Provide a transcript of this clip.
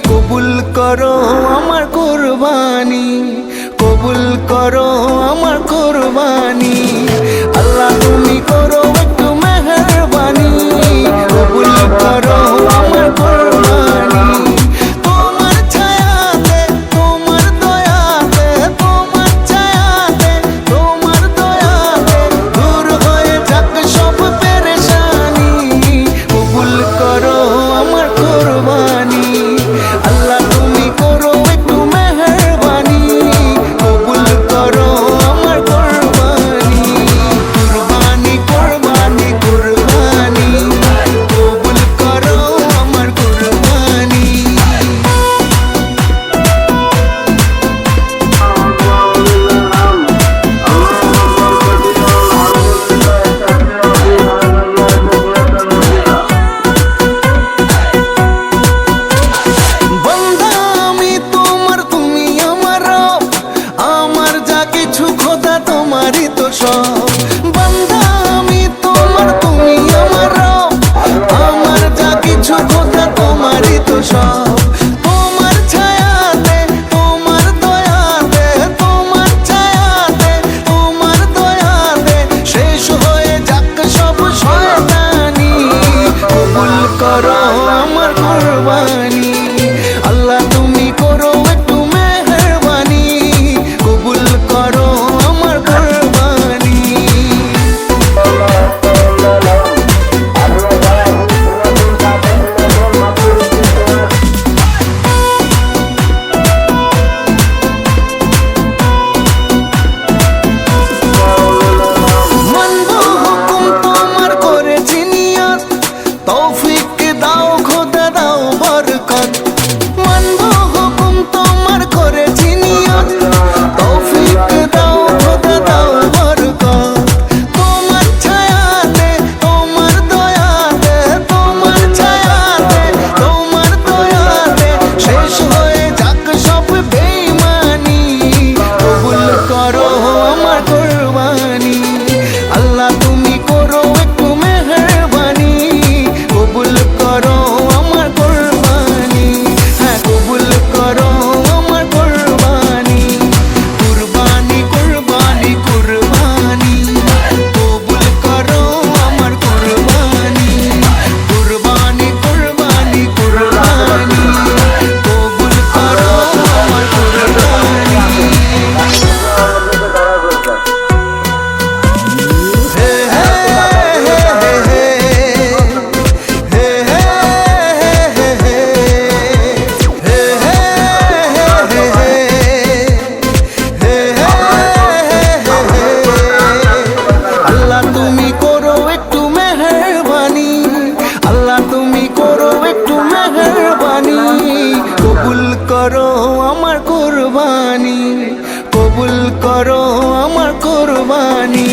কবুল করো আমার কুরবানি, কবুল করো আমার কুরবানি। আল্লাহ তুমি করো একটু মেহেরবানি, কবুল করো আমার কুরবানি। তোমার ছায়াতে, তোমার দয়াতে, তোমার ছায়াতে, তোমার দয়াতে দূর হয়ে যাক সব পেরেশানি, কবুল করো আমার কুরবানি। আল্লাহ তুমি করো একটু মেহেরবানি, কবুল করো আমার কুরবানি। কুরবানি কুরবানি কুরবানি, কবুল করো আমার কুরবানি। তোমারই তো সব বান্দা আমি তোমার, তুমি আমার রব, আমার যা কিছু খোদা তোমারই তো সব। তোমার ছায়াতে, তোমার দয়াতে, তোমার ছায়াতে, তোমার দয়াতে শেষ হয়ে যাক সব শয়তানি, কবুল করো আমার কুরবানি। আল্লাহ তুমি করো একটু মেহেরবানি, কবুল করো আমার কুরবানি। মানবো হুকুম তোমার করেছি নিয়ত, তৌফিক দাও খোদা দাও বরকত। মানবো হুকুম তোমার করেছি নিয়ত, তৌফিক দাও খোদা দাও বরকত। তোমার ছায়াতে, তোমার দয়াতে, তোমার ছায়াতে, তোমার দয়াতে শেষ হয়ে যাক সব বেঈমানি, কবুল করো আমার কুরবানি। আল্লাহ তুমি করো একটু মেহেরবানি, কবুল করো আমার কুরবানি। হ্যাঁ কবুল করো আমার কুরবানি। কুরবানি কুরবানি কুরবানি, কবুল করো আমার কুরবানি। কুরবানি কুরবানি কুরবানি, কবুল করো আমার কুরবানি। আল্লাহ তুমি করো একটু মেহেরবানি, আল্লাহ তুমি করো একটু মেহেরবানি, কবুল করো আমার কুরবানি, কবুল করো আমার কুরবানি।